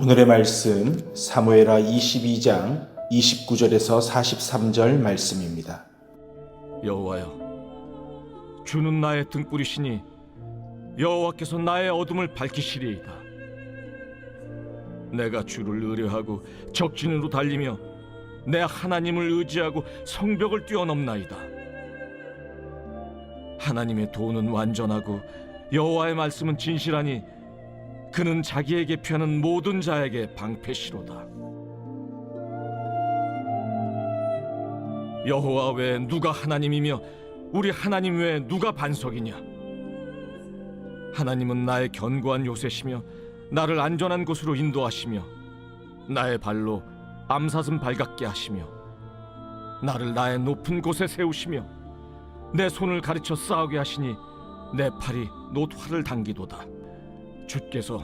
오늘의 말씀 사무엘하 22장 29절에서 43절 말씀입니다. 여호와여, 주는 나의 등불이시니 여호와께서 나의 어둠을 밝히시리이다. 내가 주를 의뢰하고 적진으로 달리며 내 하나님을 의지하고 성벽을 뛰어넘나이다. 하나님의 도는 완전하고 여호와의 말씀은 진실하니 그는 자기에게 피하는 모든 자에게 방패시로다. 여호와 외에 누가 하나님이며 우리 하나님 외에 누가 반석이냐? 하나님은 나의 견고한 요새시며 나를 안전한 곳으로 인도하시며 나의 발로 암사슴 발같게 하시며 나를 나의 높은 곳에 세우시며 내 손을 가르쳐 싸우게 하시니 내 팔이 놋활을 당기도다. 주께서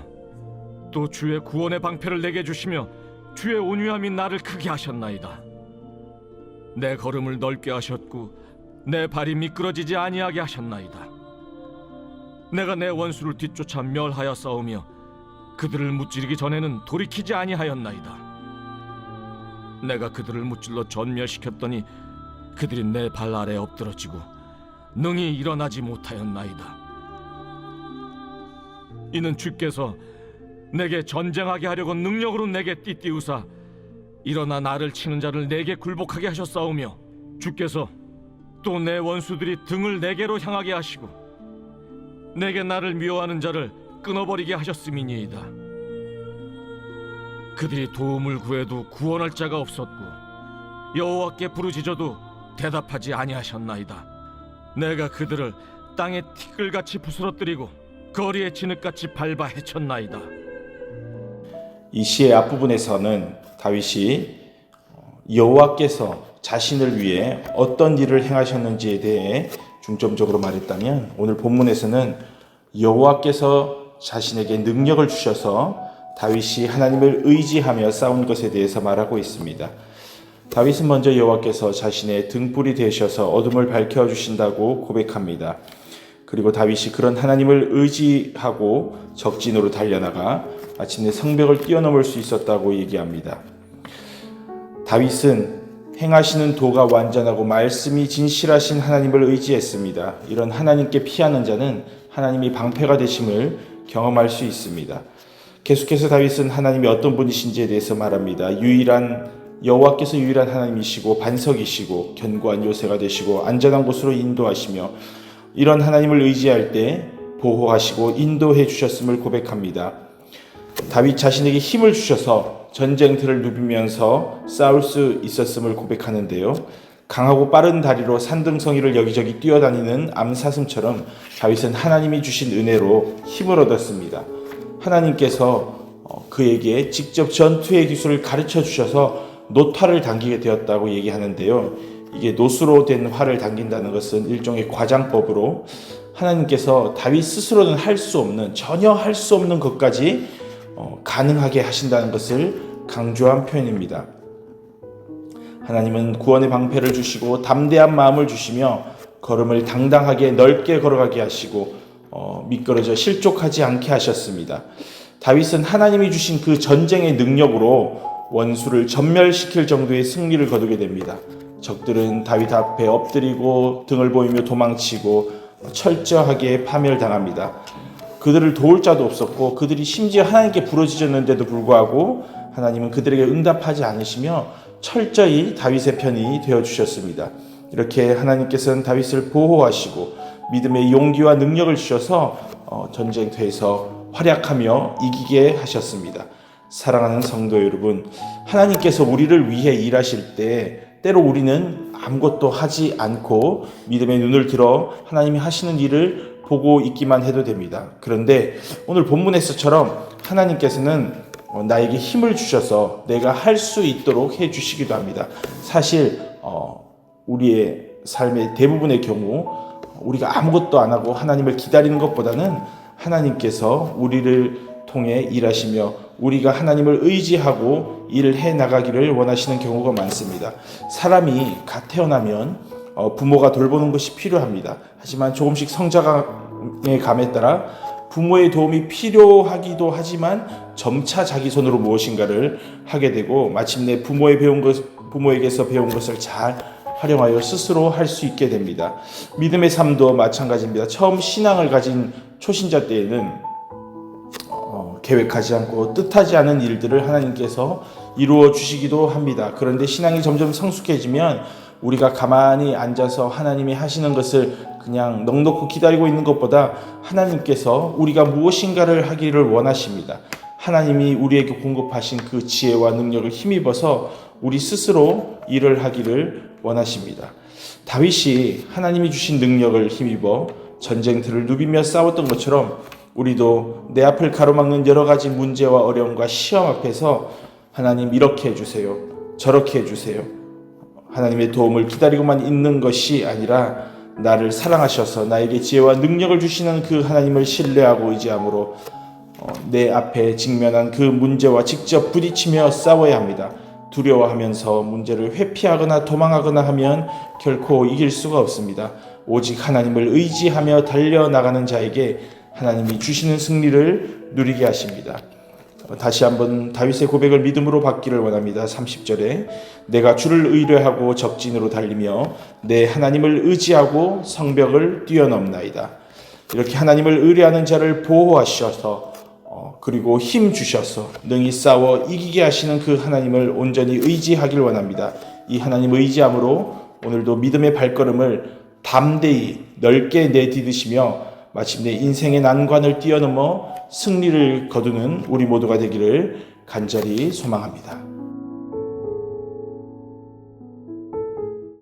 또 주의 구원의 방패를 내게 주시며 주의 온유함이 나를 크게 하셨나이다. 내 걸음을 넓게 하셨고 내 발이 미끄러지지 아니하게 하셨나이다. 내가 내 원수를 뒤쫓아 멸하여 싸우며 그들을 무찌르기 전에는 돌이키지 아니하였나이다. 내가 그들을 무찔러 전멸시켰더니 그들이 내 발 아래 엎드러지고 능히 일어나지 못하였나이다. 이는 주께서 내게 전쟁하게 하려고 능력으로 내게 띠띠우사 일어나 나를 치는 자를 내게 굴복하게 하셨사오며 주께서 또 내 원수들이 등을 내게로 향하게 하시고 내게 나를 미워하는 자를 끊어버리게 하셨음이니이다. 그들이 도움을 구해도 구원할 자가 없었고 여호와께 부르짖어도 대답하지 아니하셨나이다. 내가 그들을 땅에 티끌같이 부스러뜨리고 거리에 진흙같이 밟아 헤쳤나이다. 이 시의 앞부분에서는 다윗이 여호와께서 자신을 위해 어떤 일을 행하셨는지에 대해 중점적으로 말했다면, 오늘 본문에서는 여호와께서 자신에게 능력을 주셔서 다윗이 하나님을 의지하며 싸운 것에 대해서 말하고 있습니다. 다윗은 먼저 여호와께서 자신의 등불이 되셔서 어둠을 밝혀주신다고 고백합니다. 그리고 다윗이 그런 하나님을 의지하고 적진으로 달려나가 마침내 성벽을 뛰어넘을 수 있었다고 얘기합니다. 다윗은 행하시는 도가 완전하고 말씀이 진실하신 하나님을 의지했습니다. 이런 하나님께 피하는 자는 하나님이 방패가 되심을 경험할 수 있습니다. 계속해서 다윗은 하나님이 어떤 분이신지에 대해서 말합니다. 여호와께서 유일한 하나님이시고 반석이시고 견고한 요새가 되시고 안전한 곳으로 인도하시며 이런 하나님을 의지할 때 보호하시고 인도해 주셨음을 고백합니다. 다윗 자신에게 힘을 주셔서 전쟁터를 누비면서 싸울 수 있었음을 고백하는데요. 강하고 빠른 다리로 산등성이를 여기저기 뛰어다니는 암사슴처럼 다윗은 하나님이 주신 은혜로 힘을 얻었습니다. 하나님께서 그에게 직접 전투의 기술을 가르쳐 주셔서 놋활을 당기게 되었다고 얘기하는데요. 이게 놋으로 된 활을 당긴다는 것은 일종의 과장법으로 하나님께서 다윗 스스로는 할 수 없는, 전혀 할 수 없는 것까지 가능하게 하신다는 것을 강조한 표현입니다. 하나님은 구원의 방패를 주시고 담대한 마음을 주시며 걸음을 당당하게 넓게 걸어가게 하시고 미끄러져 실족하지 않게 하셨습니다. 다윗은 하나님이 주신 그 전쟁의 능력으로 원수를 전멸시킬 정도의 승리를 거두게 됩니다. 적들은 다윗 앞에 엎드리고 등을 보이며 도망치고 철저하게 파멸당합니다. 그들을 도울 자도 없었고 그들이 심지어 하나님께 부르짖었는데도 불구하고 하나님은 그들에게 응답하지 않으시며 철저히 다윗의 편이 되어주셨습니다. 이렇게 하나님께서는 다윗을 보호하시고 믿음의 용기와 능력을 주셔서 전쟁터에서 활약하며 이기게 하셨습니다. 사랑하는 성도 여러분, 하나님께서 우리를 위해 일하실 때 때로 우리는 아무것도 하지 않고 믿음의 눈을 들어 하나님이 하시는 일을 보고 있기만 해도 됩니다. 그런데 오늘 본문에서처럼 하나님께서는 나에게 힘을 주셔서 내가 할 수 있도록 해주시기도 합니다. 사실 우리의 삶의 대부분의 경우 우리가 아무것도 안 하고 하나님을 기다리는 것보다는 하나님께서 우리를 통해 일하시며 우리가 하나님을 의지하고 일을 해나가기를 원하시는 경우가 많습니다. 사람이 갓 태어나면 부모가 돌보는 것이 필요합니다. 하지만 조금씩 성장의 감에 따라 부모의 도움이 필요하기도 하지만 점차 자기 손으로 무엇인가를 하게 되고 마침내 부모에게서 배운 것을 잘 활용하여 스스로 할 수 있게 됩니다. 믿음의 삶도 마찬가지입니다. 처음 신앙을 가진 초신자 때에는 계획하지 않고 뜻하지 않은 일들을 하나님께서 이루어 주시기도 합니다. 그런데 신앙이 점점 성숙해지면 우리가 가만히 앉아서 하나님이 하시는 것을 그냥 넋놓고 기다리고 있는 것보다 하나님께서 우리가 무엇인가를 하기를 원하십니다. 하나님이 우리에게 공급하신 그 지혜와 능력을 힘입어서 우리 스스로 일을 하기를 원하십니다. 다윗이 하나님이 주신 능력을 힘입어 전쟁터를 누비며 싸웠던 것처럼 우리도 내 앞을 가로막는 여러 가지 문제와 어려움과 시험 앞에서 하나님 이렇게 해주세요, 저렇게 해주세요, 하나님의 도움을 기다리고만 있는 것이 아니라 나를 사랑하셔서 나에게 지혜와 능력을 주시는 그 하나님을 신뢰하고 의지함으로 내 앞에 직면한 그 문제와 직접 부딪히며 싸워야 합니다. 두려워하면서 문제를 회피하거나 도망하거나 하면 결코 이길 수가 없습니다. 오직 하나님을 의지하며 달려나가는 자에게 하나님이 주시는 승리를 누리게 하십니다. 다시 한번 다윗의 고백을 믿음으로 받기를 원합니다. 30절에 내가 주를 의뢰하고 적진으로 달리며 내 하나님을 의지하고 성벽을 뛰어넘나이다. 이렇게 하나님을 의뢰하는 자를 보호하셔서 그리고 힘 주셔서 능히 싸워 이기게 하시는 그 하나님을 온전히 의지하길 원합니다. 이 하나님 의지함으로 오늘도 믿음의 발걸음을 담대히 넓게 내디디시며 마침내 인생의 난관을 뛰어넘어 승리를 거두는 우리 모두가 되기를 간절히 소망합니다.